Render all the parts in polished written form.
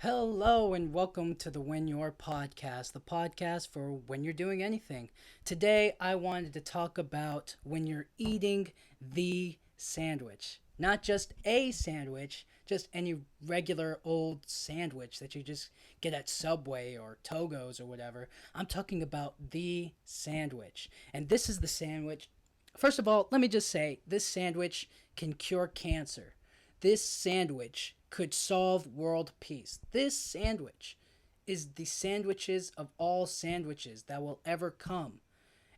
Hello and welcome to the When You're podcast, the podcast for when you're doing anything. Today I wanted to talk about when you're eating the sandwich. Not just a sandwich, just any regular old sandwich that you just get at Subway or Togo's or whatever. I'm talking about the sandwich. And this is the sandwich. First of all, let me just say this sandwich can cure cancer. This sandwich could solve world peace. This sandwich is the sandwiches of all sandwiches that will ever come.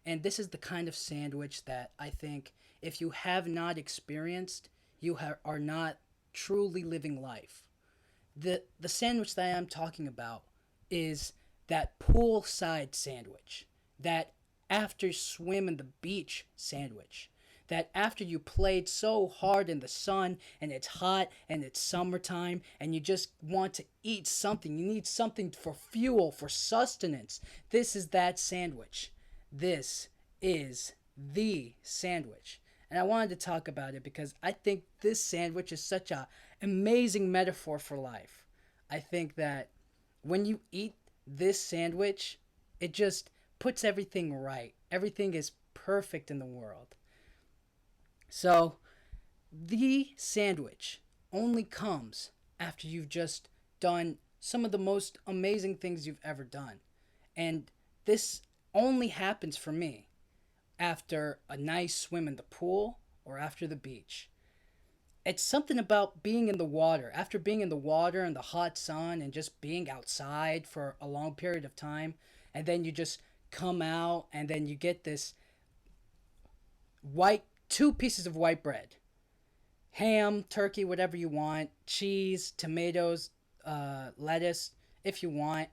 And this is the kind of sandwich that I think if you have not experienced, are not truly living life. The sandwich that I'm talking about is that poolside sandwich, that after swim in the beach sandwich, that after you played so hard in the sun and it's hot and it's summertime and you just want to eat something, you need something for fuel, for sustenance. This is that sandwich. This is the sandwich. And I wanted to talk about it because I think this sandwich is such a amazing metaphor for life. I think that when you eat this sandwich, it just puts everything right. Everything is perfect in the world. So, the sandwich only comes after you've just done some of the most amazing things you've ever done. And this only happens for me after a nice swim in the pool or after the beach. It's something about being in the water. After being in the water and the hot sun and just being outside for a long period of time, and then you just come out and then you get this white two pieces of white bread, ham, turkey, whatever you want, cheese, tomatoes, lettuce, if you want,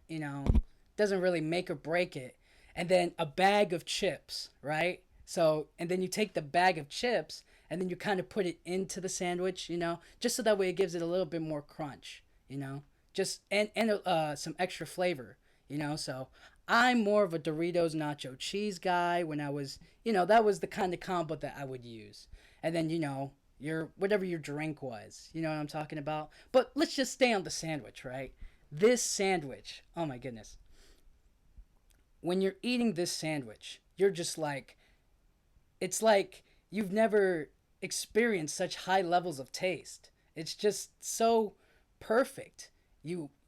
doesn't really make or break it. And then a bag of chips, right? So, and then you take the bag of chips and then you kind of put it into the sandwich, just so that way it gives it a little bit more crunch, just and some extra flavor, So I'm more of a Doritos nacho cheese guy. When I was, that was the kind of combo that I would use. And then, your whatever your drink was, you know what I'm talking about. But let's just stay on the sandwich, right? This sandwich, oh my goodness. When you're eating this sandwich, you're just like, it's like you've never experienced such high levels of taste. It's just so perfect.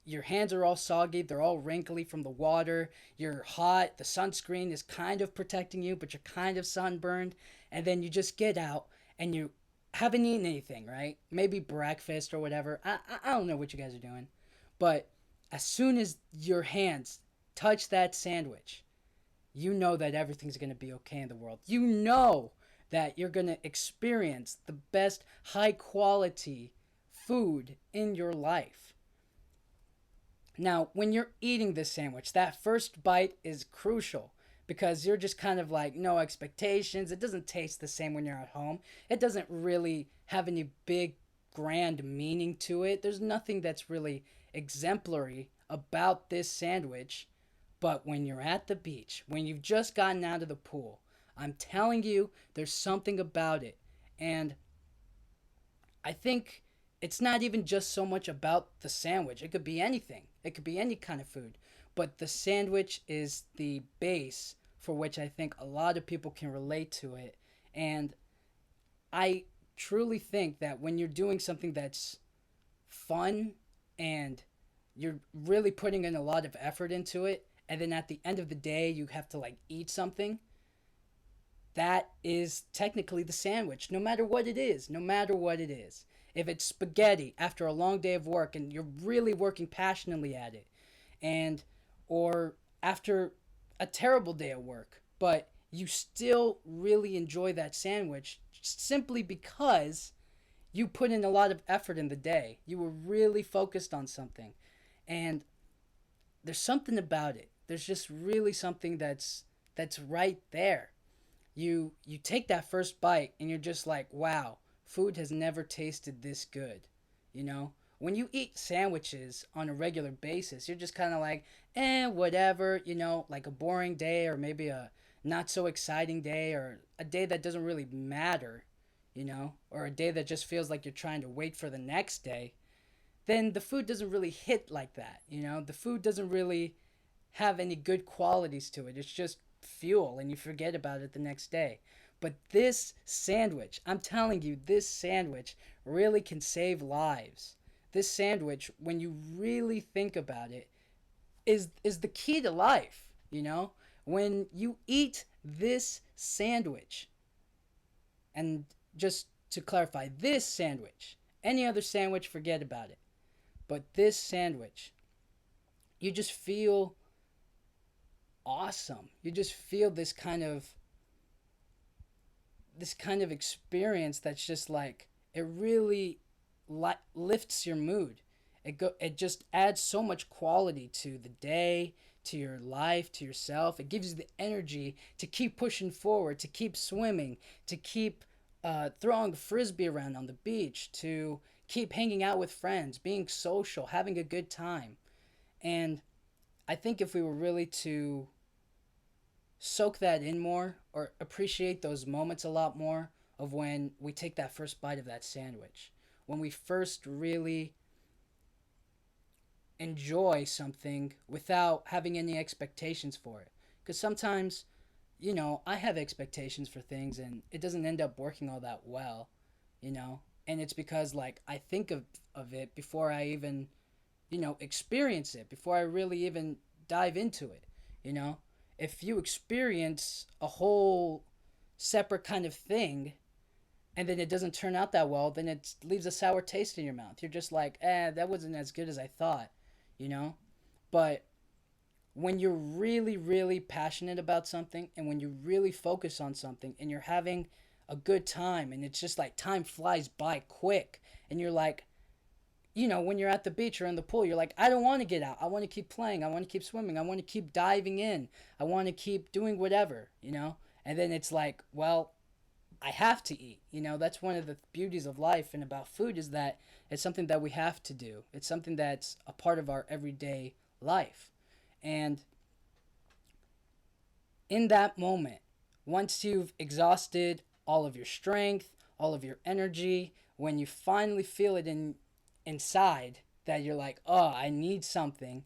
Your hands are all soggy, they're all wrinkly from the water. You're hot, the sunscreen is kind of protecting you, but you're kind of sunburned. And then you just get out and you haven't eaten anything, right? Maybe breakfast or whatever. I don't know what you guys are doing. But as soon as your hands touch that sandwich, you know that everything's going to be okay in the world. You know that you're going to experience the best high quality food in your life. Now, when you're eating this sandwich, that first bite is crucial because you're just kind of like no expectations. It doesn't taste the same when you're at home. It doesn't really have any big grand meaning to it. There's nothing that's really exemplary about this sandwich. But when you're at the beach, when you've just gotten out of the pool, I'm telling you, there's something about it. And I think it's not even just so much about the sandwich. It could be anything. It could be any kind of food. But the sandwich is the base for which I think a lot of people can relate to it. And I truly think that when you're doing something that's fun and you're really putting in a lot of effort into it, and then at the end of the day you have to like eat something, that is technically the sandwich, no matter what it is. No matter what it is. If it's spaghetti after a long day of work and you're really working passionately at it, and or after a terrible day of work, but you still really enjoy that sandwich simply because you put in a lot of effort in the day. You were really focused on something. And there's something about it. There's just really something that's right there. You take that first bite and you're just like, wow, food has never tasted this good. When you eat sandwiches on a regular basis, you're just kind of like, whatever, like a boring day or maybe a not so exciting day or a day that doesn't really matter, or a day that just feels like you're trying to wait for the next day. then the food doesn't really hit like that. The food doesn't really have any good qualities to it. It's just fuel, and you forget about it the next day. But this sandwich, I'm telling you, this sandwich really can save lives. This sandwich, when you really think about it, is the key to life. When you eat this sandwich, and just to clarify, this sandwich, any other sandwich, forget about it. But this sandwich, you just feel awesome. You just feel this kind of experience that's just like, it really lifts your mood. It just adds so much quality to the day, to your life, to yourself. It gives you the energy to keep pushing forward, to keep swimming, to keep throwing a frisbee around on the beach, to keep hanging out with friends, being social, having a good time. And I think if we were really to soak that in more, or appreciate those moments a lot more, of when we take that first bite of that sandwich, when we first really enjoy something without having any expectations for it. Because sometimes, I have expectations for things, and it doesn't end up working all that well, you know? And it's because, like, I think of it before I even, experience it, before I really even dive into it, you know? If you experience a whole separate kind of thing, and then it doesn't turn out that well, then it leaves a sour taste in your mouth. You're just like, that wasn't as good as I thought, you know? But when you're really, really passionate about something, and when you really focus on something, and you're having a good time, and it's just like time flies by quick, and you're like, when you're at the beach or in the pool, you're like, I don't want to get out. I want to keep playing. I want to keep swimming. I want to keep diving in. I want to keep doing whatever. And then it's like, well, I have to eat. That's one of the beauties of life and about food, is that it's something that we have to do. It's something that's a part of our everyday life. And in that moment, once you've exhausted all of your strength, all of your energy, when you finally feel it inside, that you're like, oh, I need something,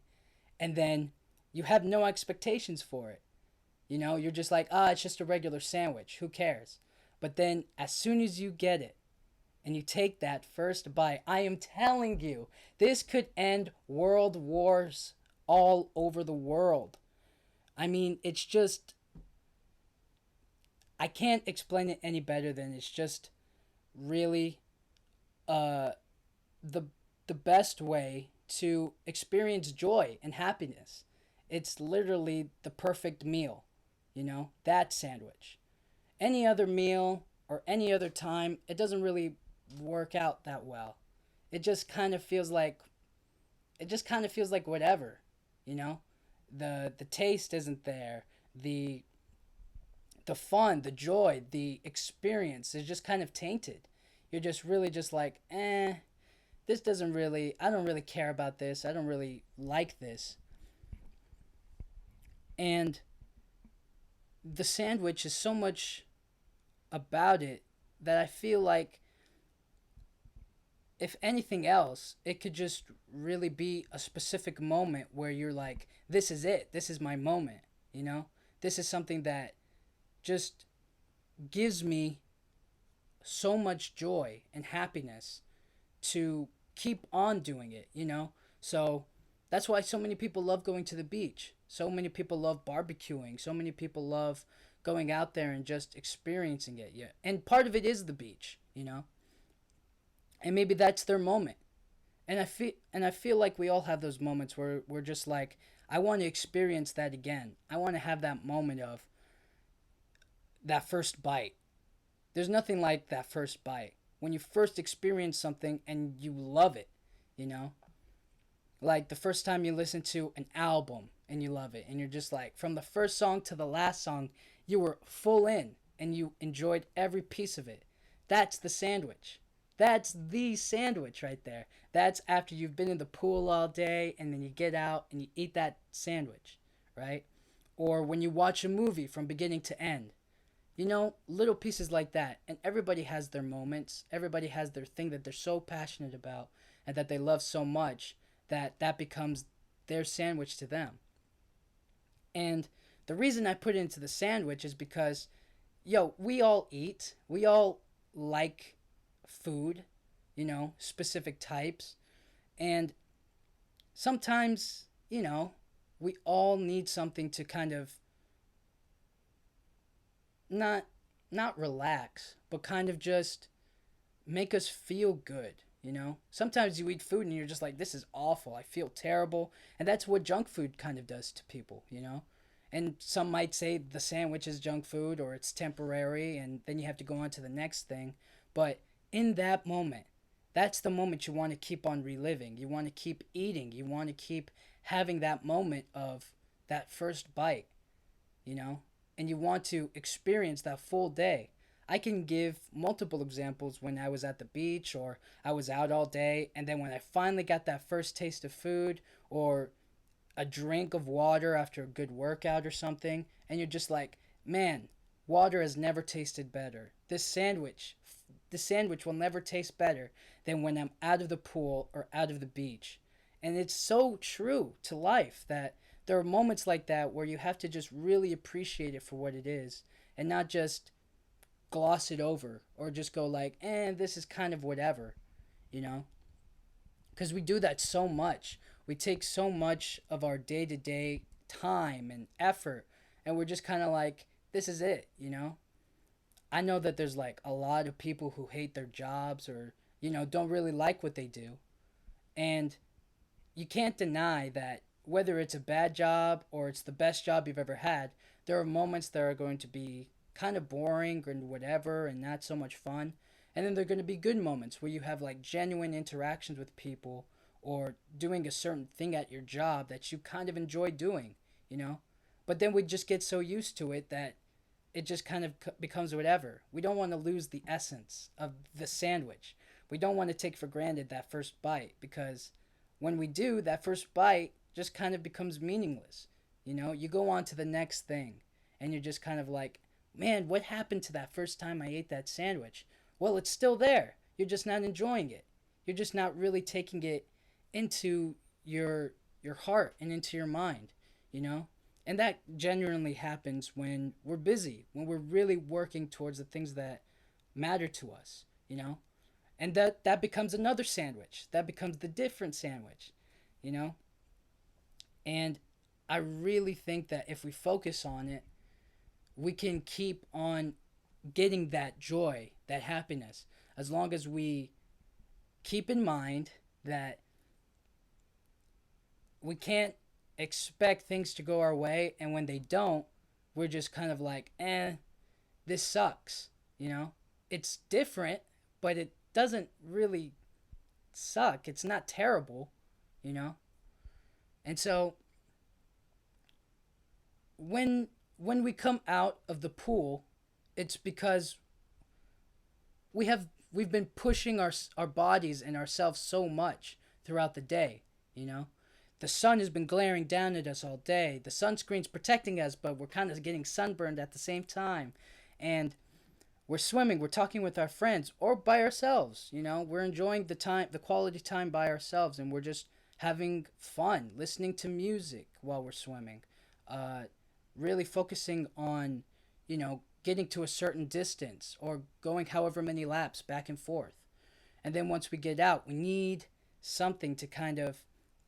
and then you have no expectations for it. You're just like, it's just a regular sandwich. Who cares? But then as soon as you get it and you take that first bite, I am telling you, this could end world wars all over the world. I mean, it's just, I can't explain it any better than, it's just really uh the the best way to experience joy and happiness. It's literally the perfect meal, that sandwich. Any other meal or any other time, it doesn't really work out that well. It just kind of feels like whatever, you know? The taste isn't there. The fun, the joy, the experience is just kind of tainted. You're just really just like, this doesn't really, I don't really care about this. I don't really like this. And the sandwich is so much about it that I feel like, if anything else, it could just really be a specific moment where you're like, this is it. This is my moment, you know? This is something that just gives me so much joy and happiness to keep on doing it. So that's why so many people love going to the beach. So many people love barbecuing. So many people love going out there and just experiencing it. Yeah. And part of it is the beach. And maybe that's their moment. And I feel like we all have those moments where we're just like, I want to experience that again. I want to have that moment of that first bite. There's nothing like that first bite. When you first experience something and you love it, you know? Like the first time you listen to an album and you love it, and you're just like, from the first song to the last song, you were full in and you enjoyed every piece of it. That's the sandwich. That's the sandwich right there. That's after you've been in the pool all day and then you get out and you eat that sandwich, right? Or when you watch a movie from beginning to end. Little pieces like that. And everybody has their moments. Everybody has their thing that they're so passionate about. and that they love so much that that becomes their sandwich to them. And the reason I put it into the sandwich is because, yo, we all eat, we all like food, specific types. And sometimes, we all need something to kind of not not relax, but kind of just make us feel good. Sometimes you eat food and you're just like, this is awful. I feel terrible. And that's what junk food kind of does to people. And some might say the sandwich is junk food or it's temporary and then you have to go on to the next thing. But in that moment, that's the moment you want to keep on reliving. You want to keep eating. You want to keep having that moment of that first bite, you know? And you want to experience that full day. I can give multiple examples when I was at the beach or I was out all day, and then when I finally got that first taste of food or a drink of water after a good workout or something, and you're just like, man, water has never tasted better. This sandwich will never taste better than when I'm out of the pool or out of the beach. And it's so true to life that there are moments like that where you have to just really appreciate it for what it is and not just gloss it over or just go like, this is kind of whatever, you know? Because we do that so much. We take so much of our day to day time and effort, and we're just kind of like, this is it. I know that there's like a lot of people who hate their jobs or, don't really like what they do. And you can't deny that whether it's a bad job or it's the best job you've ever had, there are moments that are going to be kind of boring and whatever and not so much fun. And then there are going to be good moments where you have like genuine interactions with people or doing a certain thing at your job that you kind of enjoy doing, you know? But then we just get so used to it that it just kind of becomes whatever. We don't want to lose the essence of the sandwich. We don't want to take for granted that first bite because when we do, that first bite just kind of becomes meaningless. You go on to the next thing and you're just kind of like, man, what happened to that first time I ate that sandwich? Well, it's still there. You're just not enjoying it. You're just not really taking it into your heart and into your mind, you know? And that genuinely happens when we're busy, when we're really working towards the things that matter to us. And that becomes another sandwich. That becomes the different sandwich, you know? And I really think that if we focus on it, we can keep on getting that joy, that happiness, as long as we keep in mind that we can't expect things to go our way, and when they don't, we're just kind of like, this sucks, you know? It's different, but it doesn't really suck. It's not terrible, you know? And so when we come out of the pool, it's because we've been pushing our bodies and ourselves so much throughout the day, you know? The sun has been glaring down at us all day. The sunscreen's protecting us, but we're kind of getting sunburned at the same time. And we're swimming, we're talking with our friends or by ourselves, We're enjoying the quality time by ourselves, and we're just having fun, listening to music while we're swimming. Uh, Really focusing on, getting to a certain distance or going however many laps back and forth. And then once we get out, we need something to kind of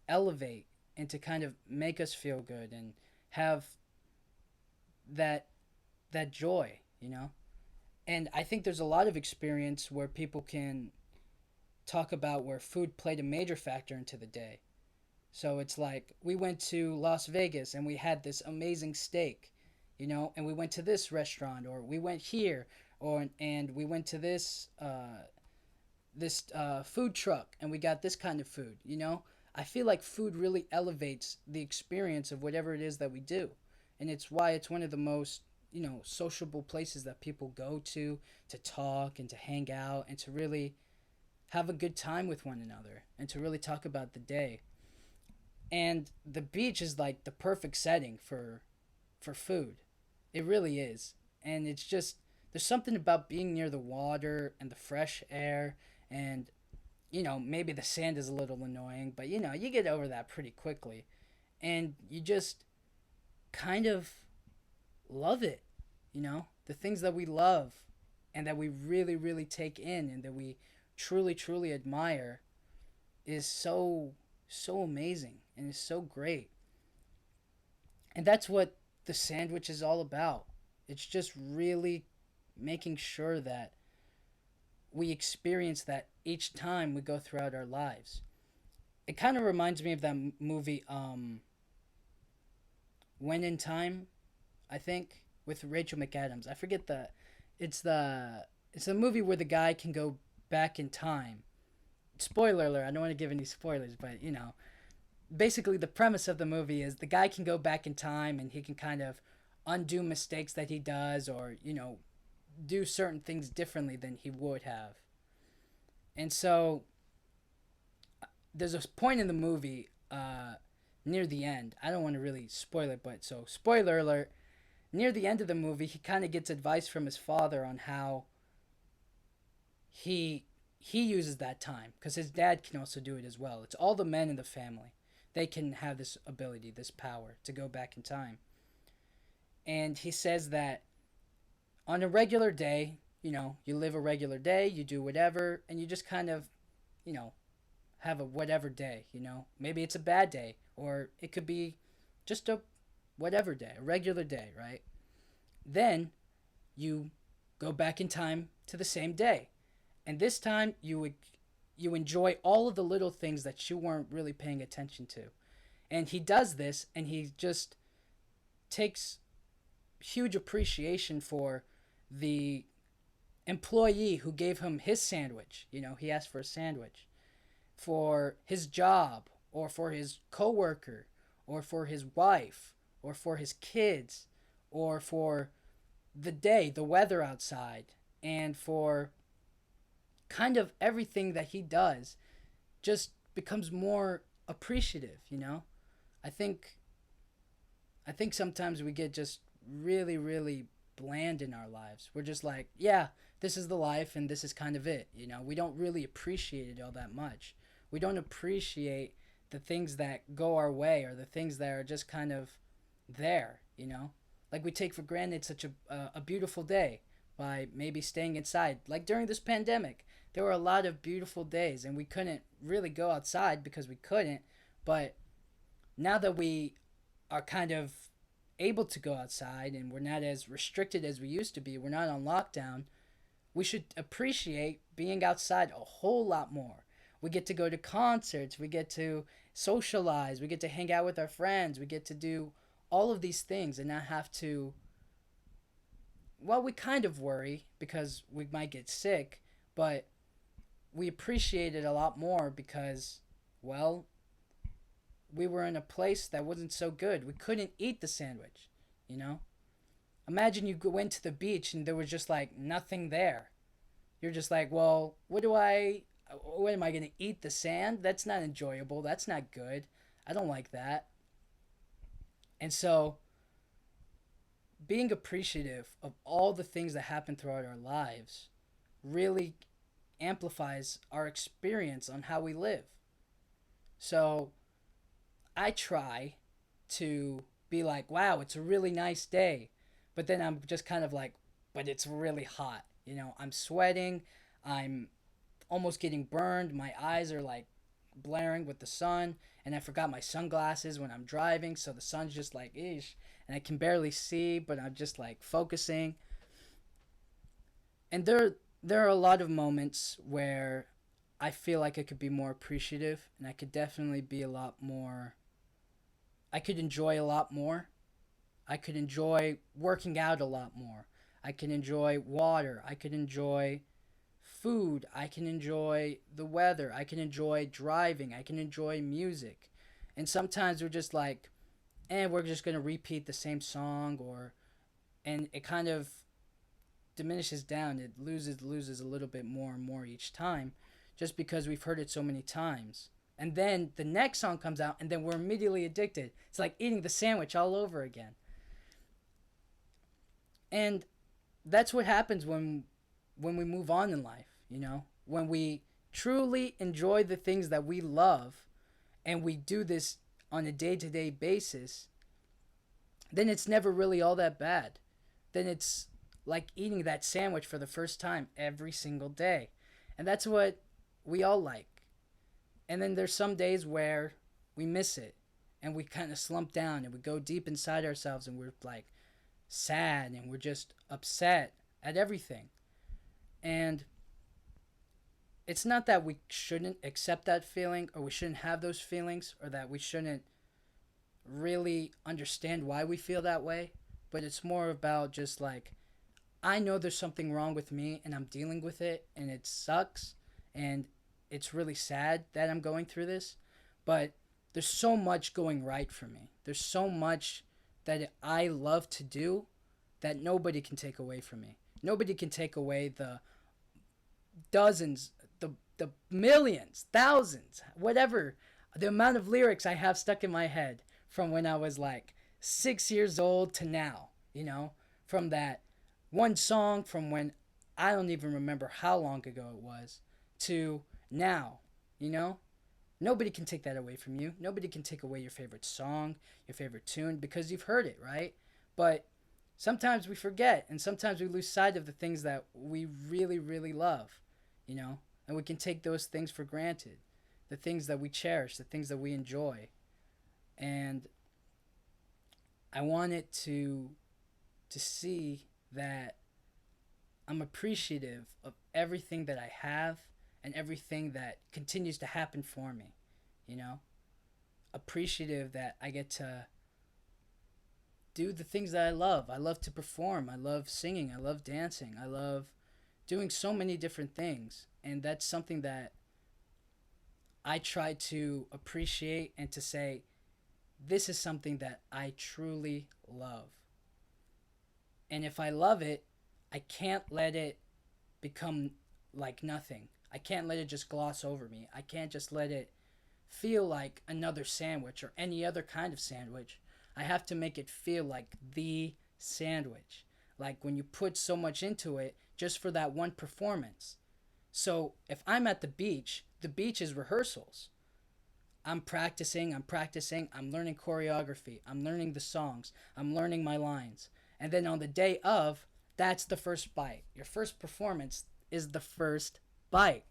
elevate and to kind of make us feel good and have that joy. And I think there's a lot of experience where people can talk about where food played a major factor into the day. So it's like we went to Las Vegas and we had this amazing steak, and we went to this restaurant or we went here and we went to this food truck and we got this kind of food. I feel like food really elevates the experience of whatever it is that we do. And it's why it's one of the most, sociable places that people go to talk and to hang out and to really have a good time with one another and to really talk about the day. And the beach is like the perfect setting for food. It really is. And it's just there's something about being near the water and the fresh air and maybe the sand is a little annoying, but you get over that pretty quickly. And you just kind of love it, the things that we love and that we really, really take in and that we truly, truly admire is so, so amazing and is so great. And that's what the sandwich is all about. It's just really making sure that we experience that each time we go throughout our lives. It kind of reminds me of that movie, When in Time, I think, with Rachel McAdams. I forget it's the it's the movie where the guy can go back in time. Spoiler alert! I don't want to give any spoilers, but basically the premise of the movie is the guy can go back in time and he can kind of undo mistakes that he does, or do certain things differently than he would have. And so there's a point in the movie, near the end. I don't want to really spoil it, but so spoiler alert. Near the end of the movie, he kind of gets advice from his father on how he uses that time, because his dad can also do it as well. It's all the men in the family. They can have this ability, this power to go back in time. And he says that on a regular day, you live a regular day, you do whatever, and you just kind of, you know, have a whatever day, Maybe it's a bad day, or it could be just a whatever day, a regular day, right? Then you go back in time to the same day. And this time you enjoy all of the little things that you weren't really paying attention to. And he does this and he just takes huge appreciation for the employee who gave him his sandwich. He asked for a sandwich. For his job, or for his coworker, or for his wife, or for his kids, or for the day, the weather outside, and for kind of everything that he does just becomes more appreciative. I think I think sometimes we get just really, really bland in our lives. We're just like, yeah, this is the life and this is kind of it. We don't really appreciate it all that much. We don't appreciate the things that go our way, or the things that are just kind of there. Like we take for granted such a beautiful day by maybe staying inside. Like during this pandemic, there were a lot of beautiful days and we couldn't really go outside because we couldn't. But now that we are kind of able to go outside and we're not as restricted as we used to be, we're not on lockdown, we should appreciate being outside a whole lot more. We get to go to concerts, we get to socialize, we get to hang out with our friends, we get to do all of these things and not have to. Well, we kind of worry because we might get sick, but we appreciate it a lot more because, well, we were in a place that wasn't so good. We couldn't eat the sandwich. Imagine you went to the beach and there was just like nothing there. You're just like, well, what am I going to eat, the sand? That's not enjoyable. That's not good. I don't like that. And so being appreciative of all the things that happen throughout our lives really amplifies our experience on how we live. So I try to be like, wow, it's a really nice day. But then I'm just kind of like, but it's really hot. I'm sweating. I'm almost getting burned. My eyes are like blaring with the sun. And I forgot my sunglasses when I'm driving. So the sun's just like, ish. And I can barely see, but I'm just like focusing. And there are a lot of moments where I feel like I could be more appreciative. And I could definitely be a lot more. I could enjoy a lot more. I could enjoy working out a lot more. I can enjoy water. I could enjoy food. I can enjoy the weather. I can enjoy driving. I can enjoy music. And sometimes we're just like, we're just going to repeat the same song, and it kind of diminishes down. It loses a little bit more and more each time just because we've heard it so many times. And then the next song comes out and then we're immediately addicted. It's like eating the sandwich all over again. And that's what happens when we move on in life, when we truly enjoy the things that we love, and we do this on a day to day basis, then it's never really all that bad. Then it's like eating that sandwich for the first time every single day. And that's what we all like. And then there's some days where we miss it and we kind of slump down and we go deep inside ourselves and we're like sad and we're just upset at everything. And it's not that we shouldn't accept that feeling or we shouldn't have those feelings or that we shouldn't really understand why we feel that way, but it's more about just like, I know there's something wrong with me and I'm dealing with it and it sucks and it's really sad that I'm going through this, but there's so much going right for me. There's so much that I love to do that nobody can take away from me. Nobody can take away the dozens, the millions, thousands, whatever, the amount of lyrics I have stuck in my head from when I was like 6 years old to now, from that one song from when I don't even remember how long ago it was to now, you know? Nobody can take that away from you. Nobody can take away your favorite song, your favorite tune, because you've heard it, right? But sometimes we forget, and sometimes we lose sight of the things that we really, really love, you know? And we can take those things for granted, the things that we cherish, the things that we enjoy. And I want it to see that I'm appreciative of everything that I have and everything that continues to happen for me, you know? Appreciative that I get to do the things that I love. I love to perform. I love singing. I love dancing. I love doing so many different things. And that's something that I try to appreciate and to say, this is something that I truly love. And if I love it, I can't let it become like nothing. I can't let it just gloss over me. I can't just let it feel like another sandwich or any other kind of sandwich. I have to make it feel like the sandwich. Like when you put so much into it just for that one performance. So if I'm at the beach is rehearsals. I'm practicing, I'm learning choreography, I'm learning the songs, I'm learning my lines. And then on the day of, that's the first bite. Your first performance is the first bite.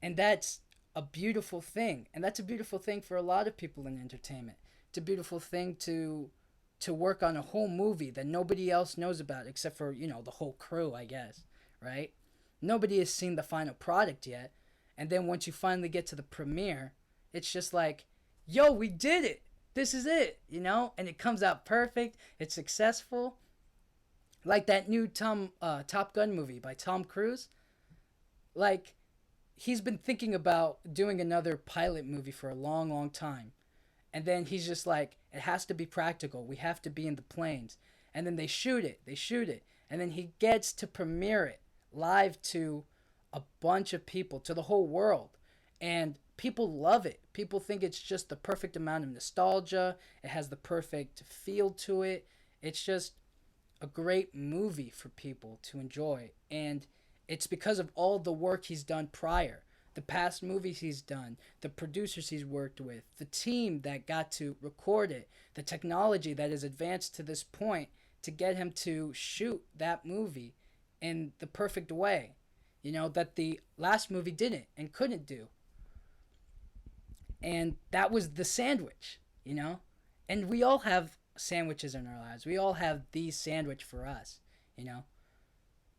And that's a beautiful thing. And that's a beautiful thing for a lot of people in entertainment. It's a beautiful thing to work on a whole movie that nobody else knows about except for, the whole crew, I guess, right? Nobody has seen the final product yet. And then once you finally get to the premiere, it's just like, yo, we did it. This is it, And it comes out perfect. It's successful. Like that new Top Gun movie by Tom Cruise. Like, he's been thinking about doing another pilot movie for a long, long time. And then he's just like, it has to be practical. We have to be in the planes. And then they shoot it. And then he gets to premiere it live to a bunch of people, to the whole world. And people love it. People think it's just the perfect amount of nostalgia. It has the perfect feel to it. It's just a great movie for people to enjoy. And it's because of all the work he's done prior. The past movies he's done, the producers he's worked with, the team that got to record it, the technology that has advanced to this point to get him to shoot that movie in the perfect way, that the last movie didn't and couldn't do. And that was the sandwich. And we all have sandwiches in our lives. We all have the sandwich for us.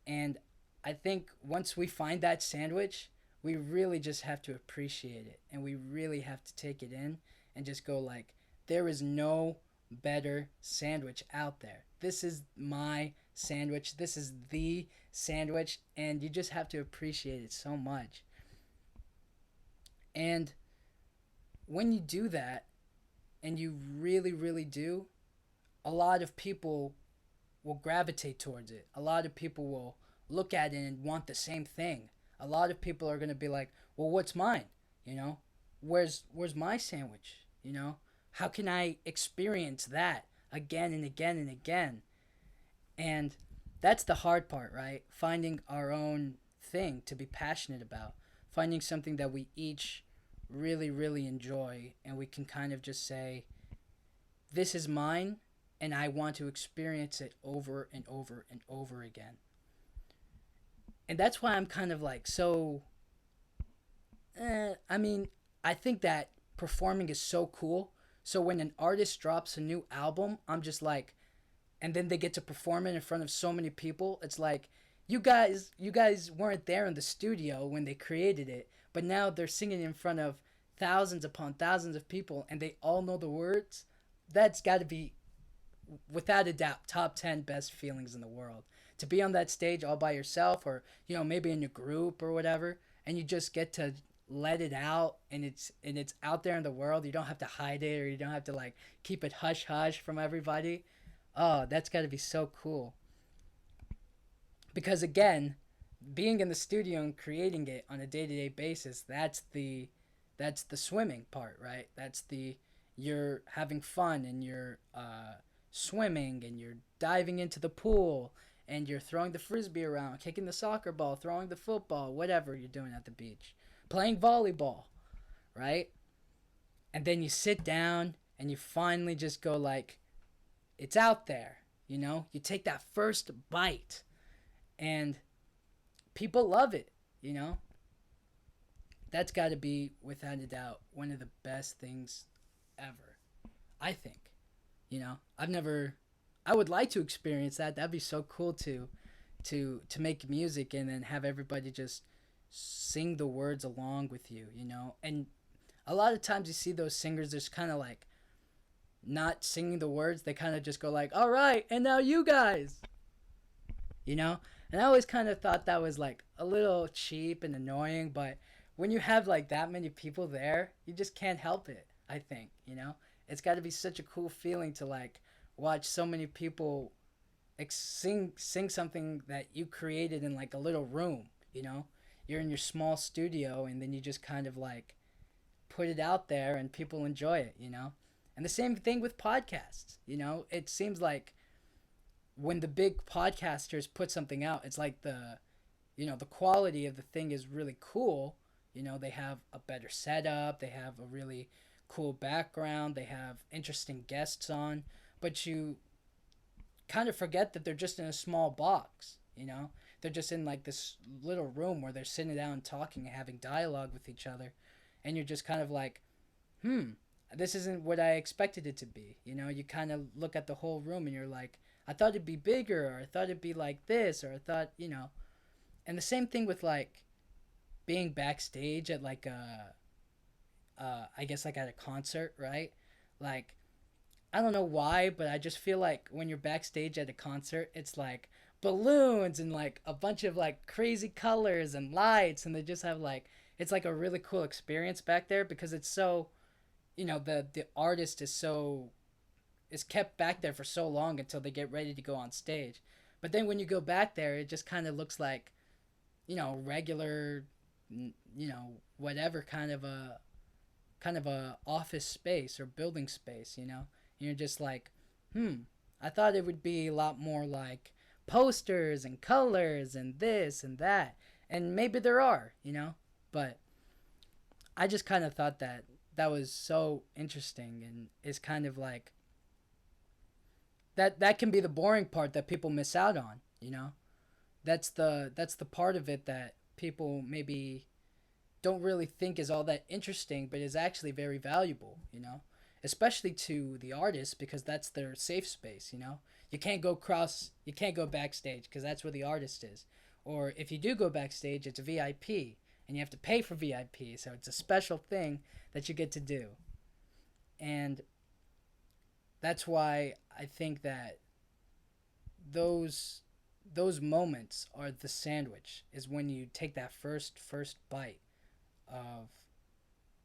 And I think once we find that sandwich, we really just have to appreciate it. And we really have to take it in and just go like, there is no better sandwich out there. This is my sandwich. This is the sandwich. And you just have to appreciate it so much. And when you do that, and you really, really do, a lot of people will gravitate towards it. A lot of people will look at it and want the same thing. A lot of people are going to be like, well, what's mine? Where's my sandwich? How can I experience that again and again and again? And that's the hard part, right? Finding our own thing to be passionate about, finding something that we each really, really enjoy, and we can kind of just say, this is mine, and I want to experience it over and over and over again. And that's why I'm kind of like so. I mean, I think that performing is so cool. So when an artist drops a new album, I'm just like, and then they get to perform it in front of so many people. It's like, you guys weren't there in the studio when they created it, but now they're singing in front of thousands upon thousands of people, and they all know the words. That's got to be, without a doubt, top 10 best feelings in the world. To be on that stage all by yourself, or maybe in a group or whatever, and you just get to let it out, and it's out there in the world. You don't have to hide it, or you don't have to like keep it hush hush from everybody. Oh, that's got to be so cool. Because again, being in the studio and creating it on a day-to-day basis, that's the swimming part, right? That's the you're having fun, and you're swimming, and you're diving into the pool, and you're throwing the frisbee around, kicking the soccer ball, throwing the football, whatever you're doing at the beach, playing volleyball, right? And then you sit down and you finally just go like, it's out there, you take that first bite, and people love it, you know? That's got to be, without a doubt, one of the best things ever, I think. I've never. I would like to experience that. That'd be so cool to make music and then have everybody just sing the words along with you, And a lot of times you see those singers just kind of like not singing the words. They kind of just go like, "All right, and now you guys." you know? And I always kind of thought that was like a little cheap and annoying, but when you have like that many people there, you just can't help it, I think. It's got to be such a cool feeling to like watch so many people sing something that you created in like a little room. You're in your small studio and then you just kind of like put it out there and people enjoy it. And the same thing with podcasts. It seems like when the big podcasters put something out, it's like the quality of the thing is really cool. They have a better setup, they have a really cool background, they have interesting guests on, but you kind of forget that they're just in a small box. They're just in like this little room where they're sitting down talking and having dialogue with each other, and you're just kind of like, this isn't what I expected it to be. You kind of look at the whole room and you're like, I thought it'd be bigger, or I thought it'd be like this, or I thought. And the same thing with like being backstage at like I guess like at a concert, right? Like, I don't know why, but I just feel like when you're backstage at a concert, it's like balloons and like a bunch of like crazy colors and lights, and they just have like, it's like a really cool experience back there because it's so, the artist is kept back there for so long until they get ready to go on stage. But then when you go back there, it just kind of looks like, regular, whatever kind of a office space or building space. And you're just like, I thought it would be a lot more like posters and colors and this and that. And maybe there are. But I just kind of thought that was so interesting, and is kind of like that can be the boring part that people miss out on. That's the part of it that people maybe don't really think is all that interesting, but is actually very valuable. Especially to the artist, because that's their safe space. You can't go backstage because that's where the artist is. Or if you do go backstage, it's a VIP and you have to pay for VIP, so it's a special thing that you get to do. And that's why I think that those those moments are the sandwich, is when you take that first bite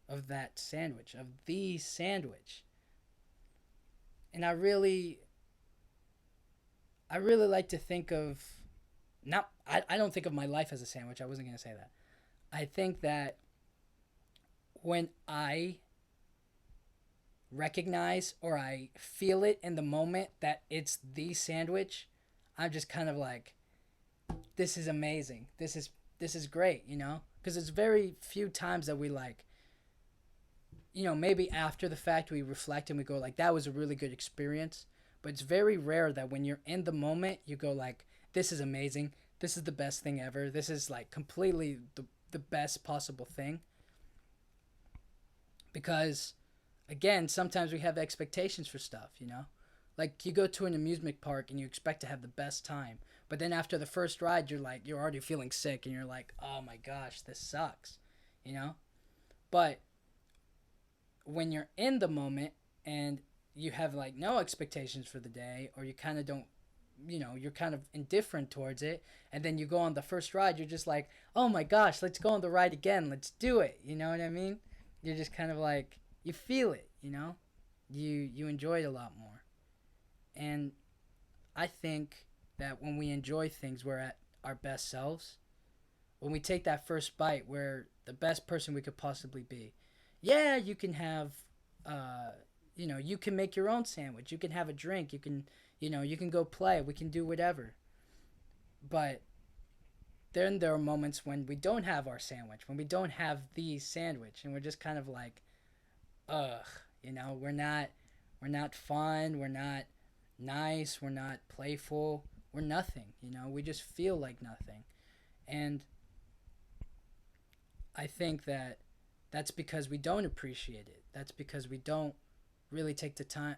of that sandwich, of the sandwich. And I really like to think of, not I don't think of my life as a sandwich. I wasn't going to say that. I think that when I recognize or I feel it in the moment that it's the sandwich, I'm just kind of like, this is amazing. this is great, because it's very few times that we like, maybe after the fact we reflect and we go like, that was a really good experience. But it's very rare that when you're in the moment, you go like, this is amazing. This is the best thing ever. This is like completely the best possible thing. Because, again, sometimes we have expectations for stuff. Like you go to an amusement park and you expect to have the best time. But then after the first ride, you're already feeling sick and you're like, oh my gosh, this sucks. You know? But when you're in the moment and you have like no expectations for the day, or you kind of don't, you're kind of indifferent towards it, and then you go on the first ride, you're just like, oh my gosh, let's go on the ride again, let's do it. You know what I mean? You're just kind of like, you feel it. You enjoy it a lot more. And I think that when we enjoy things, we're at our best selves. When we take that first bite, we're the best person we could possibly be. Yeah, you can have, you can make your own sandwich. You can have a drink. You can go play. We can do whatever. But then there are moments when we don't have our sandwich, when we don't have the sandwich, and we're just kind of like, ugh, we're not fun, we're not nice, we're not playful, we're nothing. We just feel like nothing. And I think that that's because we don't appreciate it. That's because we don't really take the time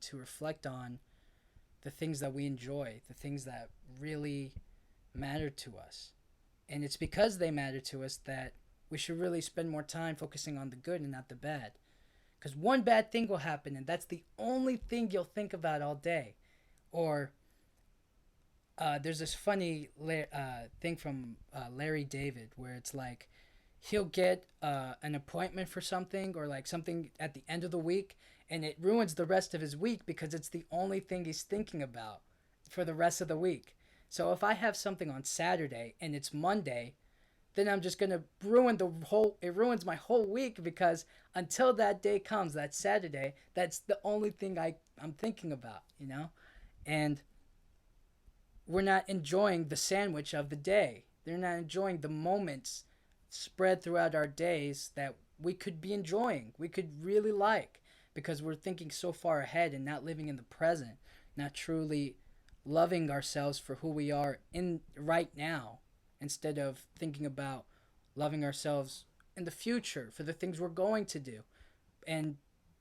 to reflect on the things that we enjoy, the things that really matter to us. And it's because they matter to us that we should really spend more time focusing on the good and not the bad. Because one bad thing will happen, and that's the only thing you'll think about all day. Or there's this funny thing from Larry David where it's like he'll get an appointment for something, or like something at the end of the week, and it ruins the rest of his week because it's the only thing he's thinking about for the rest of the week. So if I have something on Saturday and it's Monday, then I'm just gonna it ruins my whole week, because until that day comes, that Saturday, that's the only thing I'm thinking about. And we're not enjoying the sandwich of the day. They're not enjoying the moments spread throughout our days that we could be enjoying, we could really like, because we're thinking so far ahead and not living in the present, not truly loving ourselves for who we are in right now, instead of thinking about loving ourselves in the future for the things we're going to do, and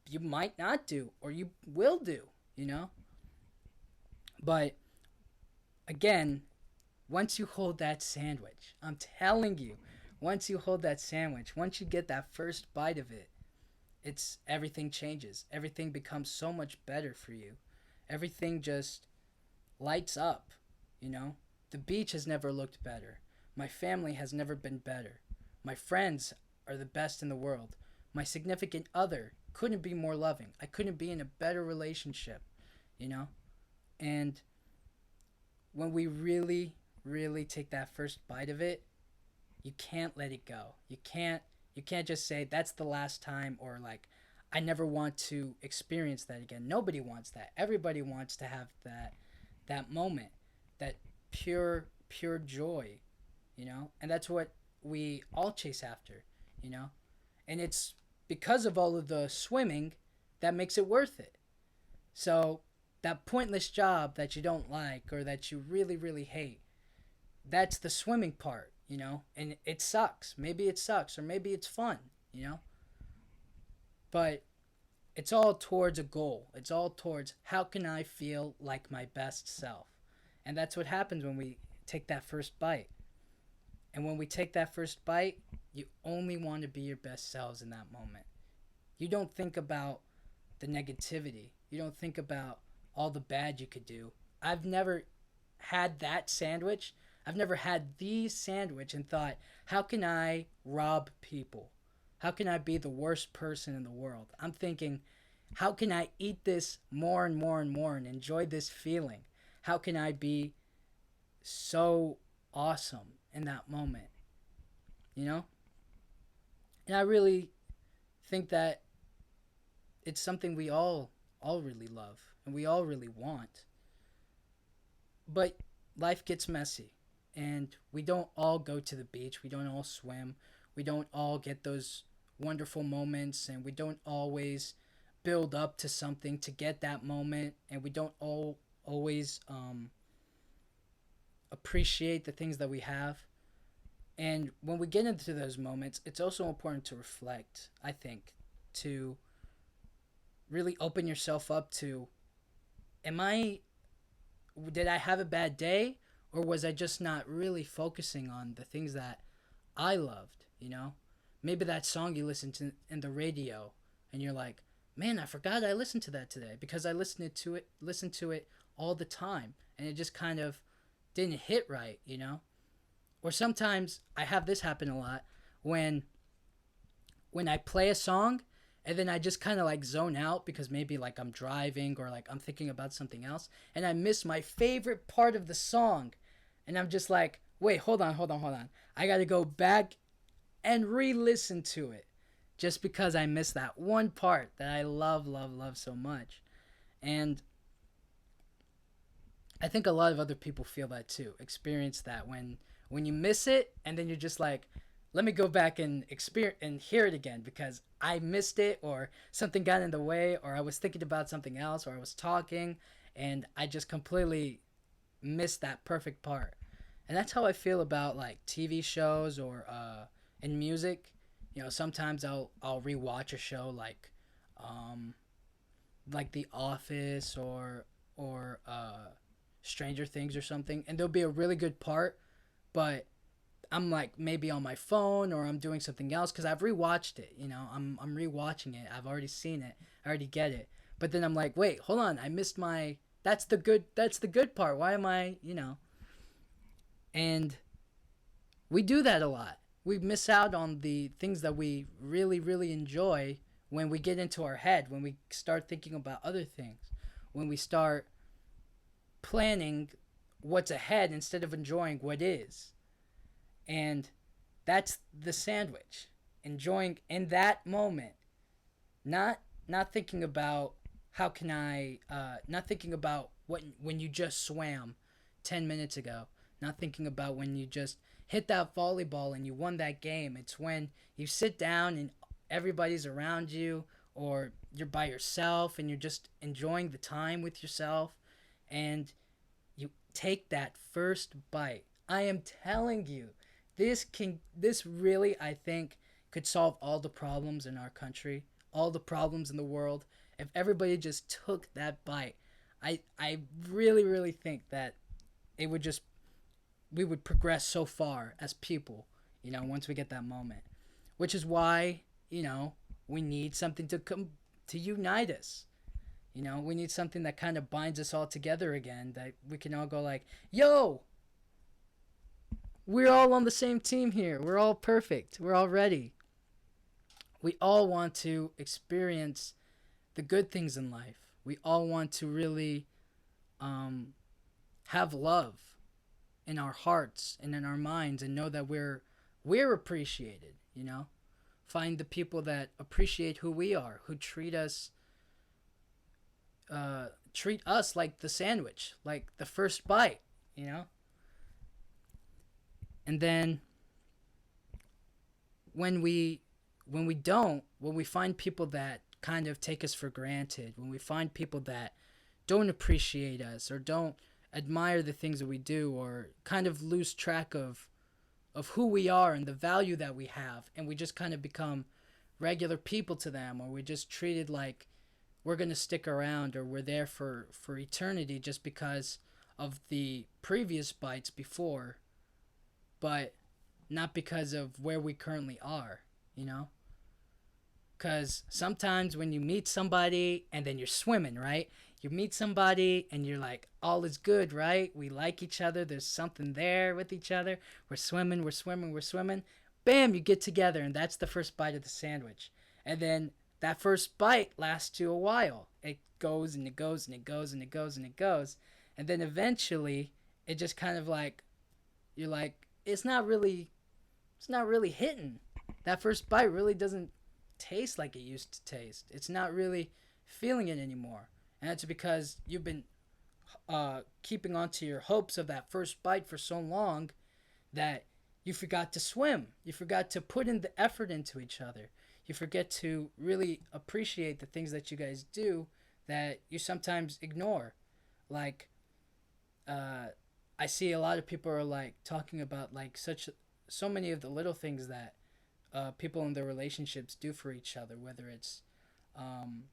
you might not do, or you will do. But again, once you hold that sandwich, I'm telling you, once you hold that sandwich, once you get that first bite of it, it's everything changes. Everything becomes so much better for you. Everything just lights up. The beach has never looked better. My family has never been better. My friends are the best in the world. My significant other couldn't be more loving. I couldn't be in a better relationship. And when we really, really take that first bite of it, you can't let it go. You can't just say that's the last time, or like, I never want to experience that again. Nobody wants that. Everybody wants to have that moment, that pure joy. And that's what we all chase after. And it's because of all of the swimming that makes it worth it. So that pointless job that you don't like, or that you really, really hate, that's the swimming part. And it sucks. Maybe it sucks, or maybe it's fun. But it's all towards a goal. It's all towards, how can I feel like my best self? And that's what happens when we take that first bite. And when we take that first bite, you only want to be your best selves in that moment. You don't think about the negativity. You don't think about all the bad you could do. I've never had that sandwich. I've never had the sandwich and thought, how can I rob people? How can I be the worst person in the world? I'm thinking, how can I eat this more and more and more and enjoy this feeling? How can I be so awesome in that moment? You know? And I really think that it's something we all really love and we all really want. But life gets messy. And we don't all go to the beach, we don't all swim, we don't all get those wonderful moments, and we don't always build up to something to get that moment, and we don't all always appreciate the things that we have. And when we get into those moments, it's also important to reflect, I think, to really open yourself up to, am I did I have a bad day, or was I just not really focusing on the things that I loved, you know? Maybe that song you listened to in the radio and you're like, "Man, I forgot I listened to that today because I listened to it all the time and it just kind of didn't hit right, you know?" Or sometimes I have this happen a lot when I play a song and then I just kind of like zone out because maybe like I'm driving or like I'm thinking about something else and I miss my favorite part of the song. And I'm just like, wait, hold on. I got to go back and re listen to it just because I missed that one part that I love so much. And I think a lot of other people feel that too, experience that when you miss it and then you're just like, let me go back and experience and hear it again because I missed it or something got in the way or I was thinking about something else or I was talking and I just completely missed that perfect part. And that's how I feel about like TV shows or in music. You know, sometimes I'll rewatch a show like The Office or Stranger Things or something, and there'll be a really good part, but I'm like maybe on my phone or I'm doing something else because I've rewatched it. You know, I'm rewatching it. I've already seen it. I already get it. But then I'm like, wait, hold on. I missed my. That's the good part. Why am I? You know. And we do that a lot. We miss out on the things that we really enjoy when we get into our head. When we start thinking about other things. When we start planning what's ahead instead of enjoying what is. And that's the sandwich. Enjoying in that moment, not not thinking about how can I not thinking about what when you just swam 10 minutes ago, not thinking about when you just hit that volleyball and you won that game. It's when you sit down and everybody's around you or you're by yourself and you're just enjoying the time with yourself and you take that first bite. I am telling you, this really I think could solve all the problems in our country, all the problems in the world if everybody just took that bite. I really think that it would just we would progress so far as people, you know, once we get that moment. Which is why, you know, we need something to come to unite us. You know, we need something that kind of binds us all together again that we can all go like, "Yo, we're all on the same team here. We're all perfect. We're all ready." We all want to experience the good things in life. We all want to really um, have love in our hearts and in our minds and know that we're appreciated, you know? Find the people that appreciate who we are, who treat us like the sandwich, like the first bite, you know? And then when we when we find people that kind of take us for granted, when we find people that don't appreciate us or don't admire the things that we do or kind of lose track of who we are and the value that we have and we just kind of become regular people to them or we're just treated like we're going to stick around or we're there for eternity just because of the previous bites before, but not because of where we currently are, you know? Because sometimes when you meet somebody and then you're swimming, right? You meet somebody and you're like, all is good, right? We like each other. There's something there with each other. We're swimming. Bam, you get together and that's the first bite of the sandwich. And then that first bite lasts you a while. It goes and it goes and it goes and it goes and it goes. And then eventually it just kind of like, you're like, it's not really hitting. That first bite really doesn't taste like it used to taste. It's not really feeling it anymore. And that's because you've been keeping on to your hopes of that first bite for so long, that you forgot to swim. You forgot to put in the effort into each other. You forget to really appreciate the things that you guys do that you sometimes ignore. Like, uh, I see a lot of people are like talking about like so many of the little things that people in their relationships do for each other, whether it's um,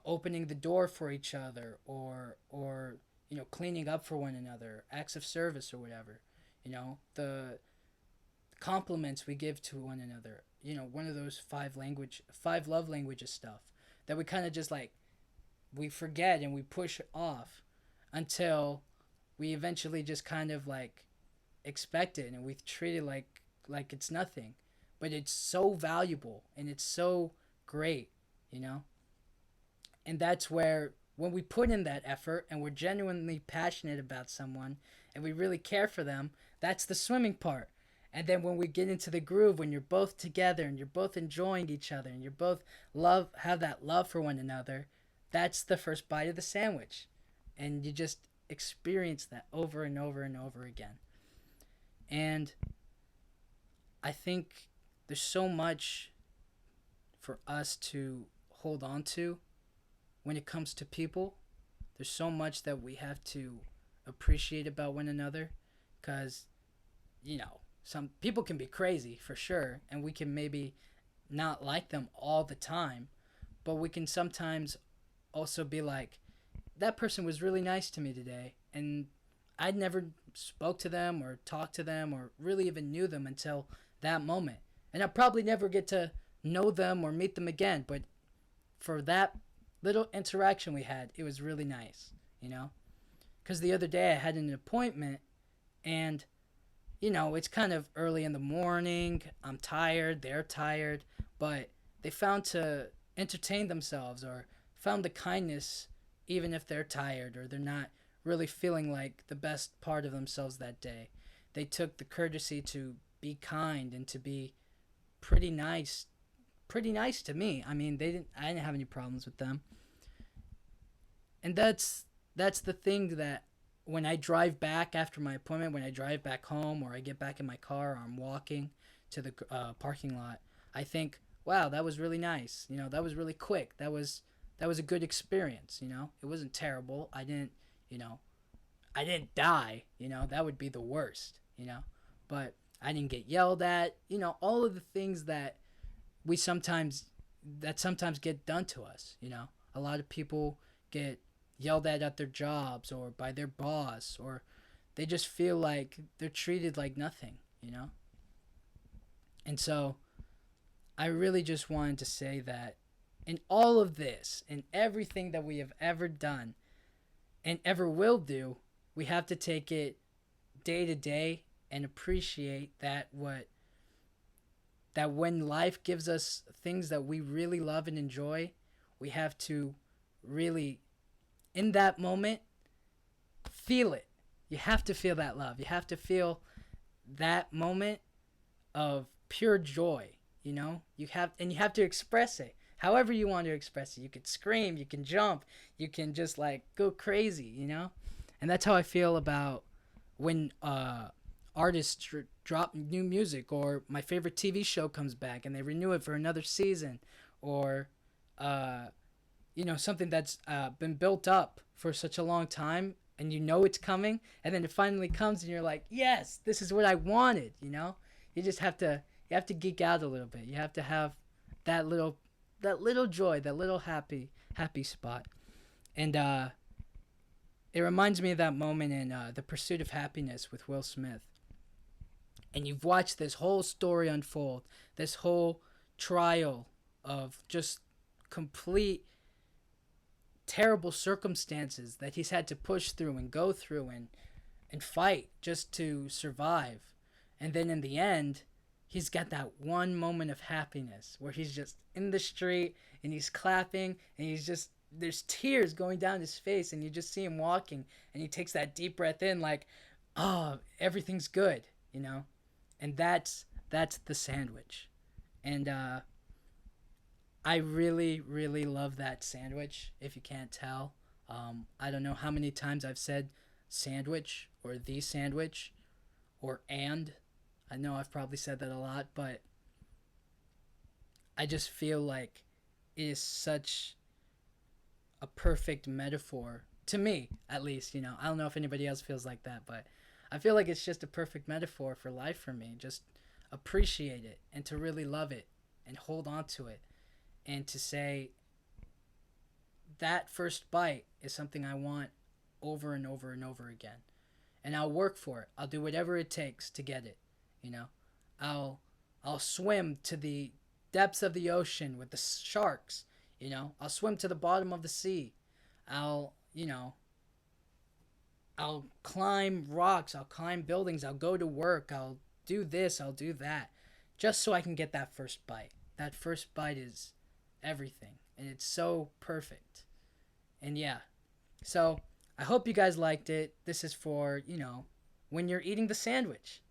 opening the door for each other, or cleaning up for one another, acts of service or whatever. The compliments we give to one another. One of those five love languages stuff that we kind of just like we forget and we push off until we eventually just kind of like expect it and we treat it like it's nothing, but it's so valuable and it's so great, you know. And that's where when we put in that effort and we're genuinely passionate about someone and we really care for them, that's the swimming part. And then when we get into the groove, when you're both together and you're both enjoying each other and you're both have that love for one another, that's the first bite of the sandwich. And you just experience that over and over and over again. And I think there's so much for us to hold on to when it comes to people. There's so much that we have to appreciate about one another because, some people can be crazy for sure, and we can maybe not like them all the time, but we can sometimes also be like, that person was really nice to me today, and I'd never spoke to them or talked to them or really even knew them until that moment. And I'll probably never get to know them or meet them again, but for that little interaction we had, it was really nice, you know? Because the other day I had an appointment, and, it's kind of early in the morning. I'm tired, they're tired, but they found to entertain themselves or found the kindness even if they're tired or they're not really feeling like the best part of themselves that day. They took the courtesy to be kind and to be pretty nice, pretty nice to me. I mean, I didn't have any problems with them. And that's the thing that when I drive back after my appointment, when I drive back home or I get back in my car or I'm walking to the parking lot, I think, wow, that was really nice. That was really quick. That was a good experience. It wasn't terrible. You know, I didn't die. That would be the worst. But I didn't get yelled at. All of the things we sometimes sometimes get done to us. A lot of people get yelled at their jobs or by their boss, or they just feel like they're treated like nothing. And so I really just wanted to say that in all of this, in everything that we have ever done and ever will do, we have to take it day to day and appreciate that when life gives us things that we really love and enjoy, we have to really, in that moment, feel it. You have to feel that love. You have to feel that moment of pure joy. You have to express it however you want to express it. You could scream, you can jump, you can just like go crazy. And that's how I feel about when artists drop new music, or my favorite TV show comes back and they renew it for another season, or something that's been built up for such a long time, and it's coming, and then it finally comes and you're like, yes, this is what I wanted. You just have to geek out a little bit. You have to have that little joy, that little happy spot. And it reminds me of that moment in The Pursuit of Happiness with Will Smith. And you've watched this whole story unfold, this whole trial of just complete terrible circumstances that he's had to push through and go through and fight just to survive. And then in the end, he's got that one moment of happiness where he's just in the street and he's clapping and there's tears going down his face, and you just see him walking and he takes that deep breath in like, oh, everything's good. And that's the sandwich. And I really, really love that sandwich, if you can't tell. I don't know how many times I've said sandwich or the sandwich or and. I know I've probably said that a lot, but I just feel like it is such a perfect metaphor to me, at least. I don't know if anybody else feels like that, but I feel like it's just a perfect metaphor for life for me. Just appreciate it and to really love it and hold on to it and to say that first bite is something I want over and over and over again. And I'll work for it. I'll do whatever it takes to get it. You know, I'll I'll swim to the depths of the ocean with the sharks. I'll swim to the bottom of the sea. I'll climb rocks. I'll climb buildings. I'll go to work. I'll do this. I'll do that, just so I can get that first bite. That first bite is everything, and it's so perfect. And yeah, so I hope you guys liked it. This is for when you're eating the sandwich,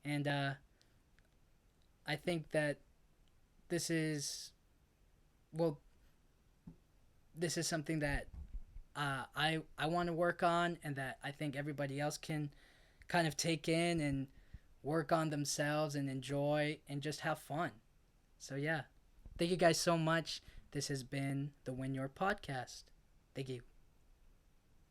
and I think that this is well, this is something that I want to work on, and that I think everybody else can kind of take in and work on themselves and enjoy and just have fun. So yeah, thank you guys so much. This has been the Win Your podcast. Thank you.